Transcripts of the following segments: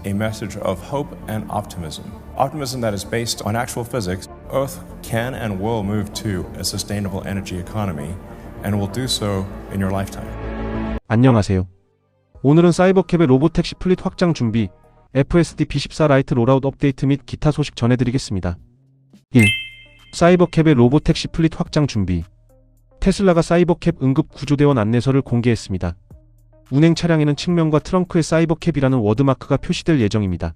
a message of hope and optimism. Optimism that is based on actual physics. Earth can and will move to a sustainable energy economy and will do so in your lifetime. 안녕하세요. 오늘은 사이버캡의 로보택시 플릿 확장 준비, FSD B14 라이트 롤아웃 업데이트 및 기타 소식 전해드리겠습니다. 1. 사이버캡의 로보택시 플릿 확장 준비. 테슬라가 사이버캡 응급 구조대원 안내서를 공개했습니다. 운행 차량에는 측면과 트렁크에 사이버캡이라는 워드마크가 표시될 예정입니다.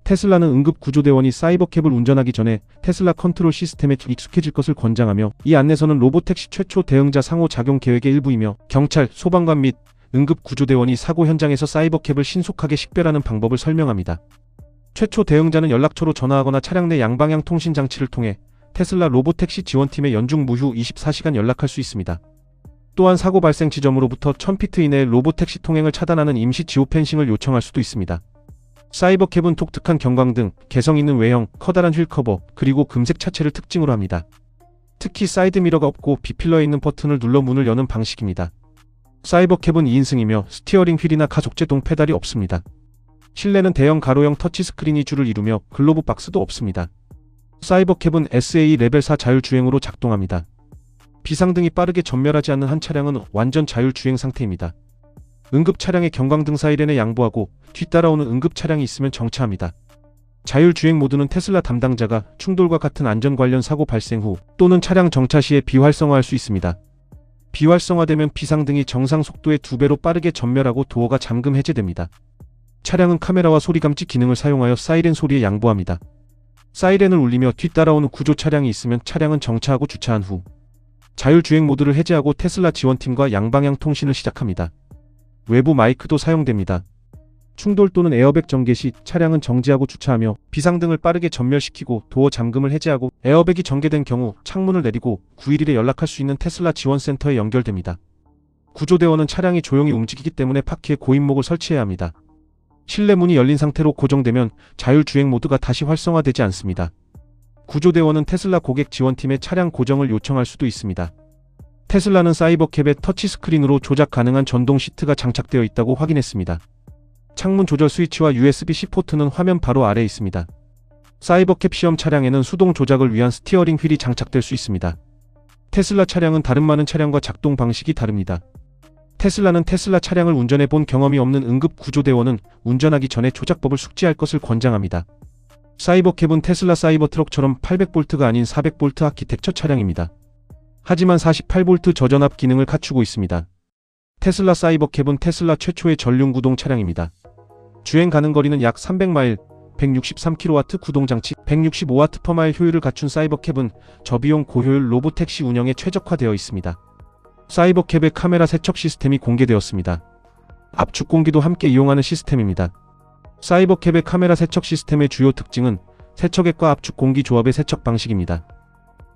테슬라는 응급 구조대원이 사이버캡을 운전하기 전에 테슬라 컨트롤 시스템에 익숙해질 것을 권장하며, 이 안내서는 로보택시 최초 대응자 상호작용 계획의 일부이며 경찰, 소방관 및 응급 구조대원이 사고 현장에서 사이버캡을 신속하게 식별하는 방법을 설명합니다. 최초 대응자는 연락처로 전화하거나 차량 내 양방향 통신 장치를 통해 테슬라 로보택시 지원팀에 연중 무휴 24시간 연락할 수 있습니다. 또한 사고 발생 지점으로부터 1000피트 이내의 로보택시 통행을 차단하는 임시 지오펜싱을 요청할 수도 있습니다. 사이버캡은 독특한 경광등, 개성 있는 외형, 커다란 휠 커버, 그리고 금색 차체를 특징으로 합니다. 특히 사이드미러가 없고 B필러에 있는 버튼을 눌러 문을 여는 방식입니다. 사이버캡은 2인승이며 스티어링 휠이나 가속제동 페달이 없습니다. 실내는 대형 가로형 터치스크린이 주를 이루며 글로브 박스도 없습니다. 사이버캡은 SA 레벨 4 자율주행으로 작동합니다. 비상등이 빠르게 전멸하지 않는 한 차량은 완전 자율주행 상태입니다. 응급 차량의 경광등 사이렌에 양보하고 뒤따라오는 응급 차량이 있으면 정차합니다. 자율주행 모드는 테슬라 담당자가 충돌과 같은 안전 관련 사고 발생 후 또는 차량 정차 시에 비활성화할 수 있습니다. 비활성화되면 비상등이 정상 속도의 2배로 빠르게 전멸하고 도어가 잠금 해제됩니다. 차량은 카메라와 소리 감지 기능을 사용하여 사이렌 소리에 양보합니다. 사이렌을 울리며 뒤따라오는 구조 차량이 있으면 차량은 정차하고 주차한 후 자율주행 모드를 해제하고 테슬라 지원팀과 양방향 통신을 시작합니다. 외부 마이크도 사용됩니다. 충돌 또는 에어백 전개 시 차량은 정지하고 주차하며 비상등을 빠르게 전멸시키고 도어 잠금을 해제하고, 에어백이 전개된 경우 창문을 내리고 911에 연락할 수 있는 테슬라 지원센터에 연결됩니다. 구조대원은 차량이 조용히 움직이기 때문에 바퀴에 고인목을 설치해야 합니다. 실내 문이 열린 상태로 고정되면 자율주행 모드가 다시 활성화되지 않습니다. 구조대원은 테슬라 고객 지원팀에 차량 고정을 요청할 수도 있습니다. 테슬라는 사이버캡에 터치스크린으로 조작 가능한 전동 시트가 장착되어 있다고 확인했습니다. 창문 조절 스위치와 USB-C 포트는 화면 바로 아래에 있습니다. 사이버캡 시험 차량에는 수동 조작을 위한 스티어링 휠이 장착될 수 있습니다. 테슬라 차량은 다른 많은 차량과 작동 방식이 다릅니다. 테슬라는 테슬라 차량을 운전해 본 경험이 없는 응급 구조대원은 운전하기 전에 조작법을 숙지할 것을 권장합니다. 사이버캡은 테슬라 사이버트럭처럼 800V가 아닌 400V 아키텍처 차량입니다. 하지만 48V 저전압 기능을 갖추고 있습니다. 테슬라 사이버캡은 테슬라 최초의 전륜구동 차량입니다. 주행 가능 거리는 약 300마일, 163kW 구동장치, 165W/마일 효율을 갖춘 사이버캡은 저비용 고효율 로보택시 운영에 최적화되어 있습니다. 사이버캡의 카메라 세척 시스템이 공개되었습니다. 압축 공기도 함께 이용하는 시스템입니다. 사이버캡의 카메라 세척 시스템의 주요 특징은 세척액과 압축 공기 조합의 세척 방식입니다.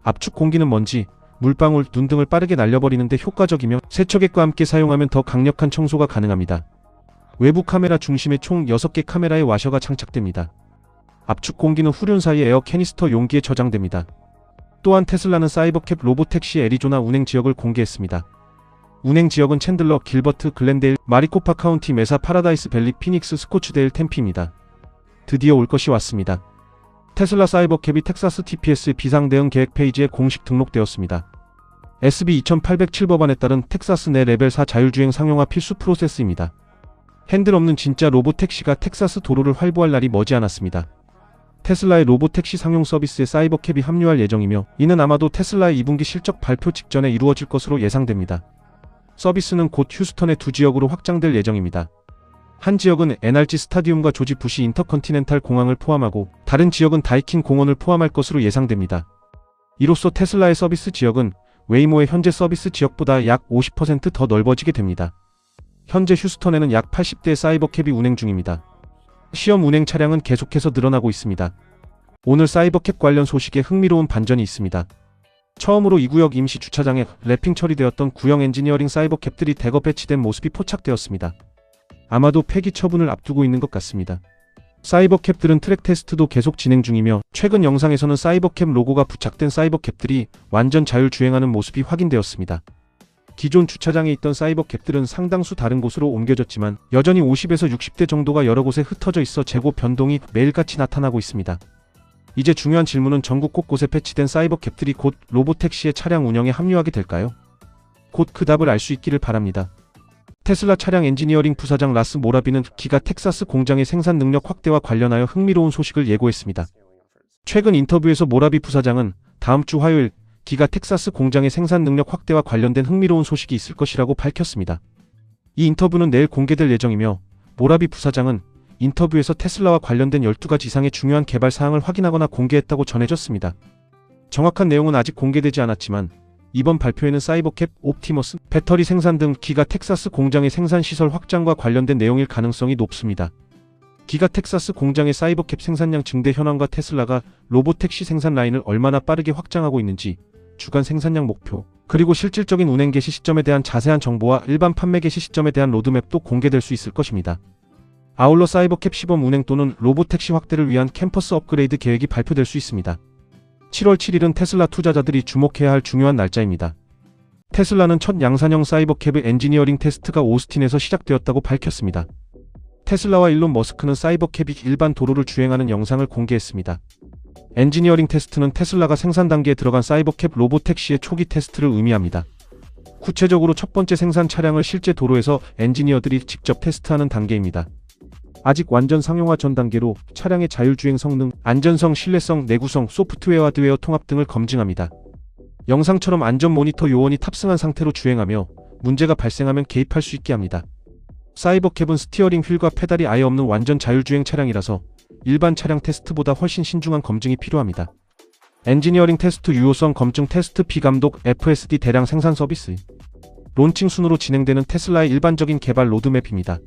압축 공기는 먼지, 물방울, 눈 등을 빠르게 날려버리는 데 효과적이며, 세척액과 함께 사용하면 더 강력한 청소가 가능합니다. 외부 카메라 중심에 총 6개 카메라의 와셔가 장착됩니다. 압축 공기는 후륜 사이 에어 캐니스터 용기에 저장됩니다. 또한 테슬라는 사이버캡 로보택시 애리조나 운행 지역을 공개했습니다. 운행 지역은 챈들러, 길버트, 글렌데일, 마리코파 카운티, 메사, 파라다이스 밸리, 피닉스, 스코츠데일, 템피입니다. 드디어 올 것이 왔습니다. 테슬라 사이버캡이 텍사스 TPS의 비상대응 계획 페이지에 공식 등록되었습니다. SB 2807 법안에 따른 텍사스 내 레벨 4 자율주행 상용화 필수 프로세스입니다. 핸들 없는 진짜 로보택시가 텍사스 도로를 활보할 날이 머지않았습니다. 테슬라의 로보택시 상용 서비스에 사이버캡이 합류할 예정이며, 이는 아마도 테슬라의 2분기 실적 발표 직전에 이루어질 것으로 예상됩니다. 서비스는 곧 휴스턴의 2지역으로 확장될 예정입니다. 한 지역은 NRG 스타디움과 조지 부시 인터컨티넨탈 공항을 포함하고, 다른 지역은 다이킨 공원을 포함할 것으로 예상됩니다. 이로써 테슬라의 서비스 지역은 웨이모의 현재 서비스 지역보다 약 50% 더 넓어지게 됩니다. 현재 휴스턴에는 약 80대의 사이버캡이 운행 중입니다. 시험 운행 차량은 계속해서 늘어나고 있습니다. 오늘 사이버캡 관련 소식에 흥미로운 반전이 있습니다. 처음으로 이 구역 임시 주차장에 랩핑 처리되었던 구형 엔지니어링 사이버캡들이 대거 배치된 모습이 포착되었습니다. 아마도 폐기 처분을 앞두고 있는 것 같습니다. 사이버캡들은 트랙 테스트도 계속 진행 중이며, 최근 영상에서는 사이버캡 로고가 부착된 사이버캡들이 완전 자율주행하는 모습이 확인되었습니다. 기존 주차장에 있던 사이버캡들은 상당수 다른 곳으로 옮겨졌지만 여전히 50에서 60대 정도가 여러 곳에 흩어져 있어 재고 변동이 매일같이 나타나고 있습니다. 이제 중요한 질문은 전국 곳곳에 배치된 사이버캡들이 곧 로보택시의 차량 운영에 합류하게 될까요? 곧 그 답을 알 수 있기를 바랍니다. 테슬라 차량 엔지니어링 부사장 라스 모라비는 기가 텍사스 공장의 생산 능력 확대와 관련하여 흥미로운 소식을 예고했습니다. 최근 인터뷰에서 모라비 부사장은 다음 주 화요일 기가 텍사스 공장의 생산 능력 확대와 관련된 흥미로운 소식이 있을 것이라고 밝혔습니다. 이 인터뷰는 내일 공개될 예정이며 모라비 부사장은 인터뷰에서 테슬라와 관련된 12가지 이상의 중요한 개발 사항을 확인하거나 공개했다고 전해졌습니다. 정확한 내용은 아직 공개되지 않았지만 이번 발표에는 사이버캡, 옵티머스, 배터리 생산 등 기가 텍사스 공장의 생산 시설 확장과 관련된 내용일 가능성이 높습니다. 기가 텍사스 공장의 사이버캡 생산량 증대 현황과 테슬라가 로보택시 생산 라인을 얼마나 빠르게 확장하고 있는지, 주간 생산량 목표, 그리고 실질적인 운행 개시 시점에 대한 자세한 정보와 일반 판매 개시 시점에 대한 로드맵도 공개될 수 있을 것입니다. 아울러 사이버캡 시범 운행 또는 로보택시 확대를 위한 캠퍼스 업그레이드 계획이 발표될 수 있습니다. 7월 7일은 테슬라 투자자들이 주목해야 할 중요한 날짜입니다. 테슬라는 첫 양산형 사이버캡의 엔지니어링 테스트가 오스틴에서 시작되었다고 밝혔습니다. 테슬라와 일론 머스크는 사이버캡이 일반 도로를 주행하는 영상을 공개했습니다. 엔지니어링 테스트는 테슬라가 생산 단계에 들어간 사이버캡 로보택시의 초기 테스트를 의미합니다. 구체적으로 첫 번째 생산 차량을 실제 도로에서 엔지니어들이 직접 테스트하는 단계입니다. 아직 완전 상용화 전 단계로 차량의 자율주행 성능, 안전성, 신뢰성, 내구성, 소프트웨어, 하드웨어 통합 등을 검증합니다. 영상처럼 안전 모니터 요원이 탑승한 상태로 주행하며 문제가 발생하면 개입할 수 있게 합니다. 사이버캡은 스티어링 휠과 페달이 아예 없는 완전 자율주행 차량이라서 일반 차량 테스트보다 훨씬 신중한 검증이 필요합니다. 엔지니어링 테스트, 유효성 검증 테스트, 비감독, FSD 대량 생산 서비스. 론칭 순으로 진행되는 테슬라의 일반적인 개발 로드맵입니다.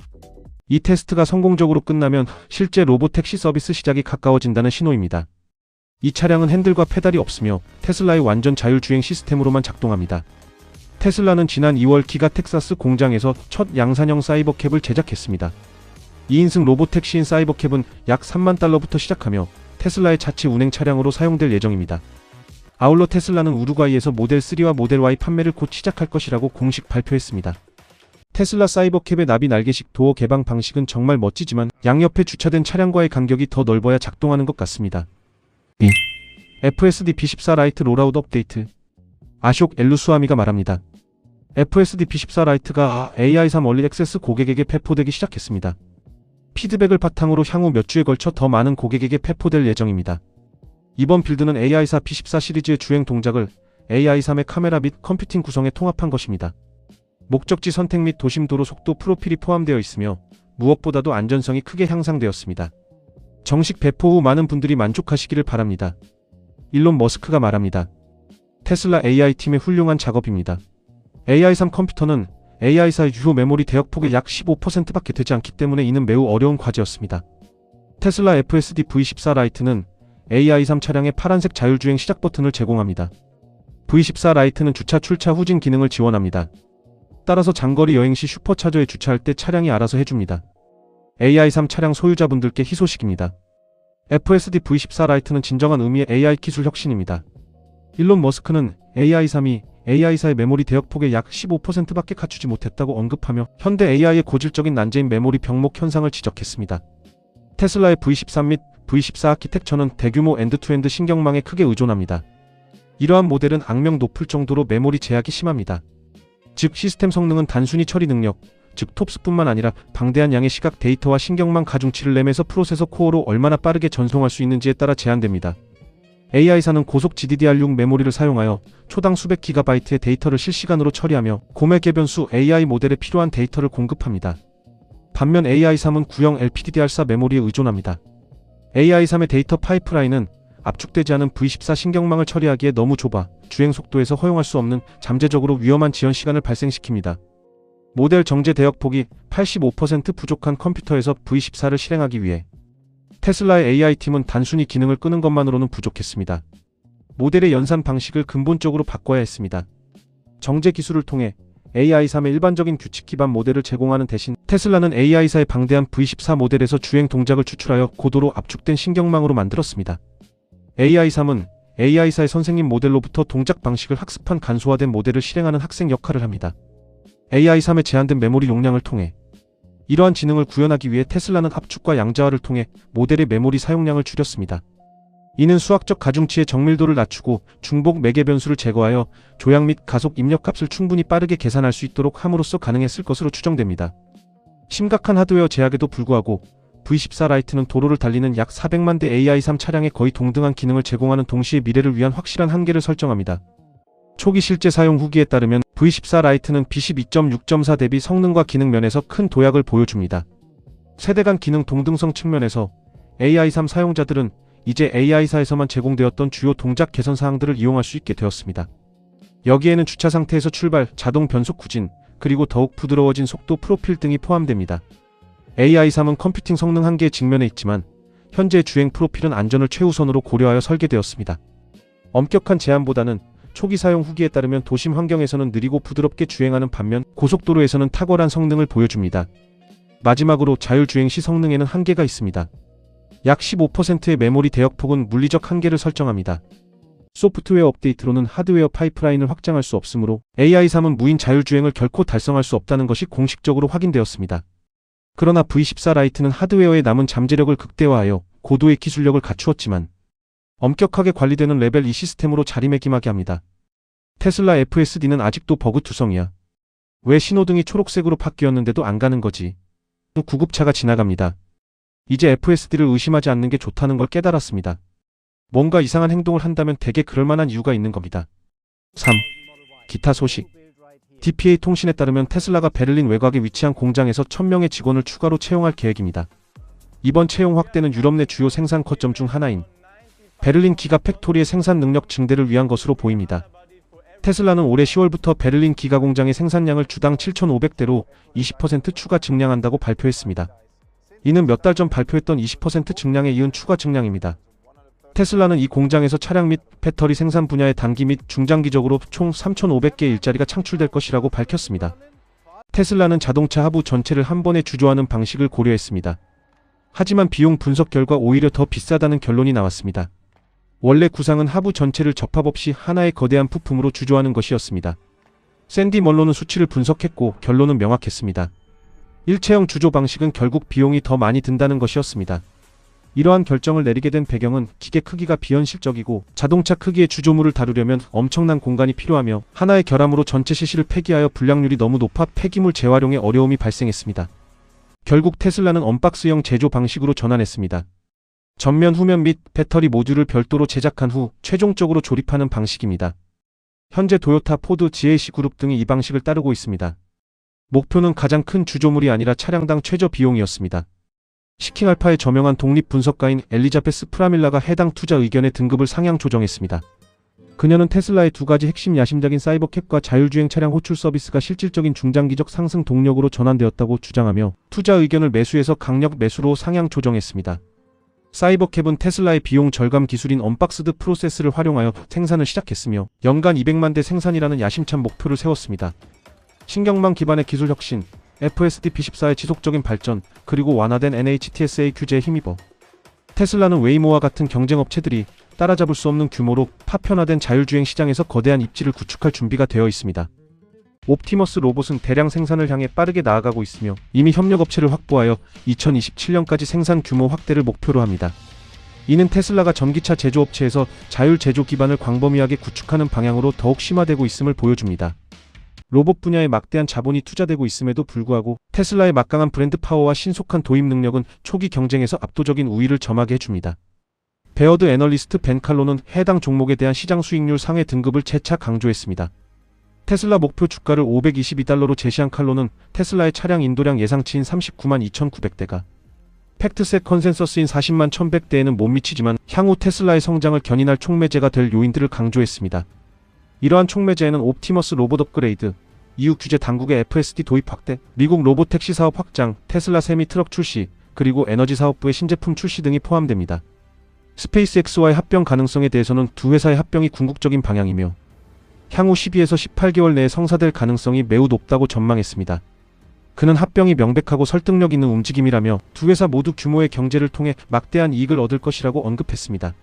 이 테스트가 성공적으로 끝나면 실제 로보택시 서비스 시작이 가까워진다는 신호입니다. 이 차량은 핸들과 페달이 없으며 테슬라의 완전 자율주행 시스템으로만 작동합니다. 테슬라는 지난 2월 기가 텍사스 공장에서 첫 양산형 사이버캡을 제작했습니다. 2인승 로보택시인 사이버캡은 약 $30,000부터 시작하며 테슬라의 자체 운행 차량으로 사용될 예정입니다. 아울러 테슬라는 우루과이에서 모델 3와 모델 Y 판매를 곧 시작할 것이라고 공식 발표했습니다. 테슬라 사이버캡의 나비 날개식 도어 개방 방식은 정말 멋지지만 양옆에 주차된 차량과의 간격이 더 넓어야 작동하는 것 같습니다. FSD B14 라이트 롤아웃 업데이트. 아숍 엘루스와미가 말합니다. FSD B14 라이트가 AI3 얼리 액세스 고객에게 배포되기 시작했습니다. 피드백을 바탕으로 향후 몇 주에 걸쳐 더 많은 고객에게 배포될 예정입니다. 이번 빌드는 AI4 B14 시리즈의 주행 동작을 AI3의 카메라 및 컴퓨팅 구성에 통합한 것입니다. 목적지 선택 및 도심 도로 속도 프로필이 포함되어 있으며 무엇보다도 안전성이 크게 향상되었습니다. 정식 배포 후 많은 분들이 만족하시기를 바랍니다. 일론 머스크가 말합니다. 테슬라 AI팀의 훌륭한 작업입니다. AI3 컴퓨터는 AI4 유효 메모리 대역폭의 약 15%밖에 되지 않기 때문에 이는 매우 어려운 과제였습니다. 테슬라 FSD V14 라이트는 AI3 차량의 파란색 자율주행 시작 버튼을 제공합니다. V14 라이트는 주차 출차 후진 기능을 지원합니다. 따라서 장거리 여행 시 슈퍼차저에 주차할 때 차량이 알아서 해줍니다. AI3 차량 소유자분들께 희소식입니다. FSD V14 라이트는 진정한 의미의 AI 기술 혁신입니다. 일론 머스크는 AI3이 AI4의 메모리 대역폭의 약 15%밖에 갖추지 못했다고 언급하며 현대 AI의 고질적인 난제인 메모리 병목 현상을 지적했습니다. 테슬라의 V13 및 V14 아키텍처는 대규모 엔드-투-엔드 신경망에 크게 의존합니다. 이러한 모델은 악명 높을 정도로 메모리 제약이 심합니다. 즉 시스템 성능은 단순히 처리 능력, 즉 톱스뿐만 아니라 방대한 양의 시각 데이터와 신경망 가중치를 램에서 프로세서 코어로 얼마나 빠르게 전송할 수 있는지에 따라 제한됩니다. AI4는 고속 GDDR6 메모리를 사용하여 초당 수백 기가바이트의 데이터를 실시간으로 처리하며 고매 개변수 AI 모델에 필요한 데이터를 공급합니다. 반면 AI3은 구형 LPDDR4 메모리에 의존합니다. AI3의 데이터 파이프라인은 압축되지 않은 V14 신경망을 처리하기에 너무 좁아 주행 속도에서 허용할 수 없는 잠재적으로 위험한 지연 시간을 발생시킵니다. 모델 정제 대역폭이 85% 부족한 컴퓨터에서 V14를 실행하기 위해 테슬라의 AI팀은 단순히 기능을 끄는 것만으로는 부족했습니다. 모델의 연산 방식을 근본적으로 바꿔야 했습니다. 정제 기술을 통해 AI3의 일반적인 규칙 기반 모델을 제공하는 대신 테슬라는 AI4의 방대한 V14 모델에서 주행 동작을 추출하여 고도로 압축된 신경망으로 만들었습니다. AI3은 AI4의 선생님 모델로부터 동작 방식을 학습한 간소화된 모델을 실행하는 학생 역할을 합니다. AI3의 제한된 메모리 용량을 통해 이러한 지능을 구현하기 위해 테슬라는 압축과 양자화를 통해 모델의 메모리 사용량을 줄였습니다. 이는 수학적 가중치의 정밀도를 낮추고 중복 매개 변수를 제거하여 조약 및 가속 입력값을 충분히 빠르게 계산할 수 있도록 함으로써 가능했을 것으로 추정됩니다. 심각한 하드웨어 제약에도 불구하고 V14 라이트는 도로를 달리는 약 400만 대 AI3 차량에 거의 동등한 기능을 제공하는 동시에 미래를 위한 확실한 한계를 설정합니다. 초기 실제 사용 후기에 따르면 V14 라이트는 B12.6.4 대비 성능과 기능 면에서 큰 도약을 보여줍니다. 세대 간 기능 동등성 측면에서 AI3 사용자들은 이제 AI사에서만 제공되었던 주요 동작 개선 사항들을 이용할 수 있게 되었습니다. 여기에는 주차 상태에서 출발, 자동 변속 후진, 그리고 더욱 부드러워진 속도 프로필 등이 포함됩니다. AI3은 컴퓨팅 성능 한계에 직면해 있지만 현재 주행 프로필은 안전을 최우선으로 고려하여 설계되었습니다. 엄격한 제한보다는 초기 사용 후기에 따르면 도심 환경에서는 느리고 부드럽게 주행하는 반면 고속도로에서는 탁월한 성능을 보여줍니다. 마지막으로 자율주행 시 성능에는 한계가 있습니다. 약 15%의 메모리 대역폭은 물리적 한계를 설정합니다. 소프트웨어 업데이트로는 하드웨어 파이프라인을 확장할 수 없으므로 AI3은 무인 자율주행을 결코 달성할 수 없다는 것이 공식적으로 확인되었습니다. 그러나 V14 라이트는 하드웨어의 남은 잠재력을 극대화하여 고도의 기술력을 갖추었지만 엄격하게 관리되는 레벨 2 시스템으로 자리매김하게 합니다. 테슬라 FSD는 아직도 버그 투성이야. 왜 신호등이 초록색으로 바뀌었는데도 안 가는 거지? 구급차가 지나갑니다. 이제 FSD를 의심하지 않는 게 좋다는 걸 깨달았습니다. 뭔가 이상한 행동을 한다면 대개 그럴 만한 이유가 있는 겁니다. 3. 기타 소식. DPA 통신에 따르면 테슬라가 베를린 외곽에 위치한 공장에서 1000명의 직원을 추가로 채용할 계획입니다. 이번 채용 확대는 유럽 내 주요 생산 거점 중 하나인 베를린 기가 팩토리의 생산 능력 증대를 위한 것으로 보입니다. 테슬라는 올해 10월부터 베를린 기가 공장의 생산량을 주당 7,500대로 20% 추가 증량한다고 발표했습니다. 이는 몇 달 전 발표했던 20% 증량에 이은 추가 증량입니다. 테슬라는 이 공장에서 차량 및 배터리 생산 분야의 단기 및 중장기적으로 총 3,500개의 일자리가 창출될 것이라고 밝혔습니다. 테슬라는 자동차 하부 전체를 한 번에 주조하는 방식을 고려했습니다. 하지만 비용 분석 결과 오히려 더 비싸다는 결론이 나왔습니다. 원래 구상은 하부 전체를 접합 없이 하나의 거대한 부품으로 주조하는 것이었습니다. 샌디 멀로는 수치를 분석했고 결론은 명확했습니다. 일체형 주조 방식은 결국 비용이 더 많이 든다는 것이었습니다. 이러한 결정을 내리게 된 배경은 기계 크기가 비현실적이고 자동차 크기의 주조물을 다루려면 엄청난 공간이 필요하며 하나의 결함으로 전체 시시를 폐기하여 불량률이 너무 높아 폐기물 재활용에 어려움이 발생했습니다. 결국 테슬라는 언박스형 제조 방식으로 전환했습니다. 전면, 후면 및 배터리 모듈을 별도로 제작한 후 최종적으로 조립하는 방식입니다. 현재 도요타, 포드, GAC 그룹 등이 이 방식을 따르고 있습니다. 목표는 가장 큰 주조물이 아니라 차량당 최저 비용이었습니다. 시킹알파의 저명한 독립 분석가인 엘리자베스 프라밀라가 해당 투자 의견의 등급을 상향 조정했습니다. 그녀는 테슬라의 두 가지 핵심 야심작인 사이버캡과 자율주행 차량 호출 서비스가 실질적인 중장기적 상승 동력으로 전환되었다고 주장하며 투자 의견을 매수에서 강력 매수로 상향 조정했습니다. 사이버캡은 테슬라의 비용 절감 기술인 언박스드 프로세스를 활용하여 생산을 시작했으며 연간 200만 대 생산이라는 야심찬 목표를 세웠습니다. 신경망 기반의 기술 혁신, FSD B14의 지속적인 발전, 그리고 완화된 NHTSA 규제에 힘입어 테슬라는 웨이모와 같은 경쟁업체들이 따라잡을 수 없는 규모로 파편화된 자율주행 시장에서 거대한 입지를 구축할 준비가 되어 있습니다. 옵티머스 로봇은 대량 생산을 향해 빠르게 나아가고 있으며 이미 협력업체를 확보하여 2027년까지 생산 규모 확대를 목표로 합니다. 이는 테슬라가 전기차 제조업체에서 자율 제조 기반을 광범위하게 구축하는 방향으로 더욱 심화되고 있음을 보여줍니다. 로봇 분야에 막대한 자본이 투자되고 있음에도 불구하고 테슬라의 막강한 브랜드 파워와 신속한 도입 능력은 초기 경쟁에서 압도적인 우위를 점하게 해줍니다. 베어드 애널리스트 벤 칼로는 해당 종목에 대한 시장 수익률 상회 등급을 재차 강조했습니다. 테슬라 목표 주가를 $522로 제시한 칼로는 테슬라의 차량 인도량 예상치인 39만 2,900대가 팩트셋 컨센서스인 40만 1,100대에는 못 미치지만 향후 테슬라의 성장을 견인할 촉매제가 될 요인들을 강조했습니다. 이러한 촉매제에는 옵티머스 로봇 업그레이드, EU 규제 당국의 FSD 도입 확대, 미국 로봇택시 사업 확장, 테슬라 세미 트럭 출시, 그리고 에너지 사업부의 신제품 출시 등이 포함됩니다. 스페이스X와의 합병 가능성에 대해서는 두 회사의 합병이 궁극적인 방향이며 향후 12에서 18개월 내에 성사될 가능성이 매우 높다고 전망했습니다. 그는 합병이 명백하고 설득력 있는 움직임이라며 두 회사 모두 규모의 경제를 통해 막대한 이익을 얻을 것이라고 언급했습니다.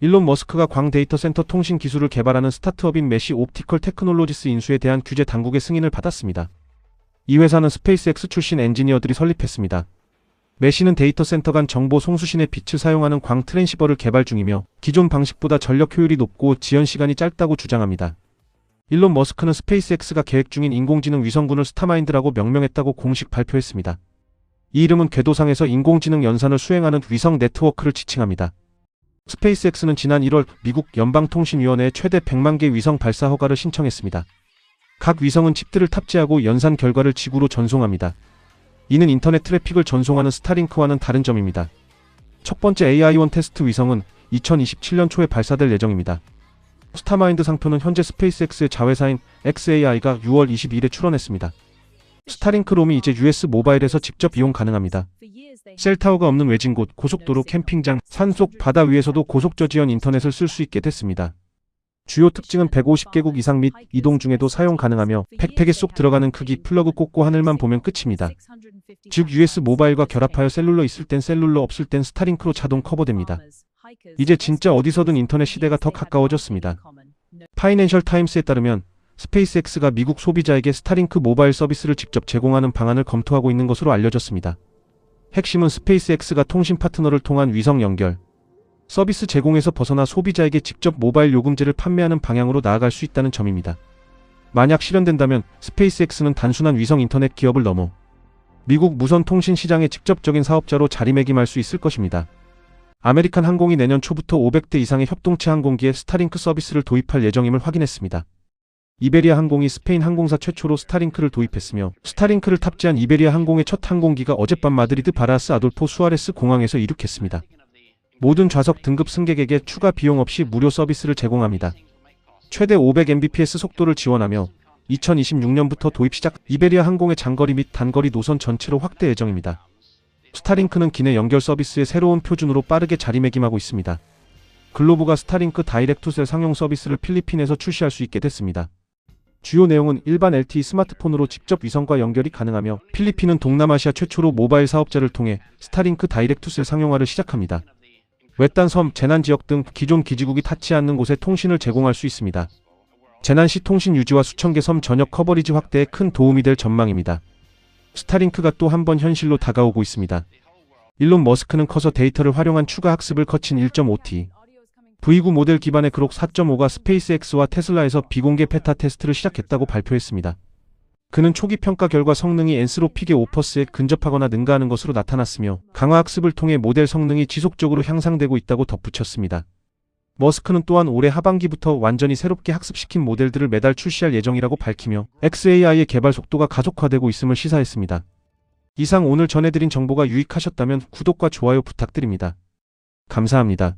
일론 머스크가 광 데이터 센터 통신 기술을 개발하는 스타트업인 메시 옵티컬 테크놀로지스 인수에 대한 규제 당국의 승인을 받았습니다. 이 회사는 스페이스X 출신 엔지니어들이 설립했습니다. 메시는 데이터 센터 간 정보 송수신의 빛을 사용하는 광 트랜시버를 개발 중이며 기존 방식보다 전력 효율이 높고 지연 시간이 짧다고 주장합니다. 일론 머스크는 스페이스X가 계획 중인 인공지능 위성군을 스타마인드라고 명명했다고 공식 발표했습니다. 이 이름은 궤도상에서 인공지능 연산을 수행하는 위성 네트워크를 지칭합니다. 스페이스X는 지난 1월 미국 연방통신위원회에 최대 100만 개 위성 발사 허가를 신청했습니다. 각 위성은 칩들을 탑재하고 연산 결과를 지구로 전송합니다. 이는 인터넷 트래픽을 전송하는 스타링크와는 다른 점입니다. 첫 번째 AI-1 테스트 위성은 2027년 초에 발사될 예정입니다. 스타마인드 상표는 현재 스페이스X의 자회사인 xAI가 6월 22일에 출원했습니다. 스타링크 롬이 이제 US 모바일에서 직접 이용 가능합니다. 셀타워가 없는 외진 곳, 고속도로, 캠핑장, 산속, 바다 위에서도 고속저지연 인터넷을 쓸 수 있게 됐습니다. 주요 특징은 150개국 이상 및 이동 중에도 사용 가능하며 백팩에 쏙 들어가는 크기, 플러그 꽂고 하늘만 보면 끝입니다. 즉 US 모바일과 결합하여 셀룰러 있을 땐 셀룰러 없을 땐 스타링크로 자동 커버됩니다. 이제 진짜 어디서든 인터넷 시대가 더 가까워졌습니다. 파이낸셜 타임스에 따르면 스페이스X가 미국 소비자에게 스타링크 모바일 서비스를 직접 제공하는 방안을 검토하고 있는 것으로 알려졌습니다. 핵심은 스페이스X가 통신 파트너를 통한 위성 연결, 서비스 제공에서 벗어나 소비자에게 직접 모바일 요금제를 판매하는 방향으로 나아갈 수 있다는 점입니다. 만약 실현된다면 스페이스X는 단순한 위성 인터넷 기업을 넘어 미국 무선 통신 시장의 직접적인 사업자로 자리매김할 수 있을 것입니다. 아메리칸 항공이 내년 초부터 500대 이상의 협동체 항공기에 스타링크 서비스를 도입할 예정임을 확인했습니다. 이베리아 항공이 스페인 항공사 최초로 스타링크를 도입했으며 스타링크를 탑재한 이베리아 항공의 첫 항공기가 어젯밤 마드리드 바라스 아돌포 수아레스 공항에서 이륙했습니다. 모든 좌석 등급 승객에게 추가 비용 없이 무료 서비스를 제공합니다. 최대 500mbps 속도를 지원하며 2026년부터 도입 시작. 이베리아 항공의 장거리 및 단거리 노선 전체로 확대 예정입니다. 스타링크는 기내 연결 서비스의 새로운 표준으로 빠르게 자리매김하고 있습니다. 글로브가 스타링크 다이렉트셀 상용 서비스를 필리핀에서 출시할 수 있게 됐습니다. 주요 내용은 일반 LTE 스마트폰으로 직접 위성과 연결이 가능하며 필리핀은 동남아시아 최초로 모바일 사업자를 통해 스타링크 다이렉트셀 상용화를 시작합니다. 외딴 섬, 재난 지역 등 기존 기지국이 닿지 않는 곳에 통신을 제공할 수 있습니다. 재난 시 통신 유지와 수천 개 섬 전역 커버리지 확대에 큰 도움이 될 전망입니다. 스타링크가 또 한 번 현실로 다가오고 있습니다. 일론 머스크는 커서 데이터를 활용한 추가 학습을 거친 1.5T V9 모델 기반의 그록 4.5가 스페이스X와 테슬라에서 비공개 베타 테스트를 시작했다고 발표했습니다. 그는 초기 평가 결과 성능이 엔스로픽의 5%에 근접하거나 능가하는 것으로 나타났으며 강화 학습을 통해 모델 성능이 지속적으로 향상되고 있다고 덧붙였습니다. 머스크는 또한 올해 하반기부터 완전히 새롭게 학습시킨 모델들을 매달 출시할 예정이라고 밝히며 xAI의 개발 속도가 가속화되고 있음을 시사했습니다. 이상 오늘 전해드린 정보가 유익하셨다면 구독과 좋아요 부탁드립니다. 감사합니다.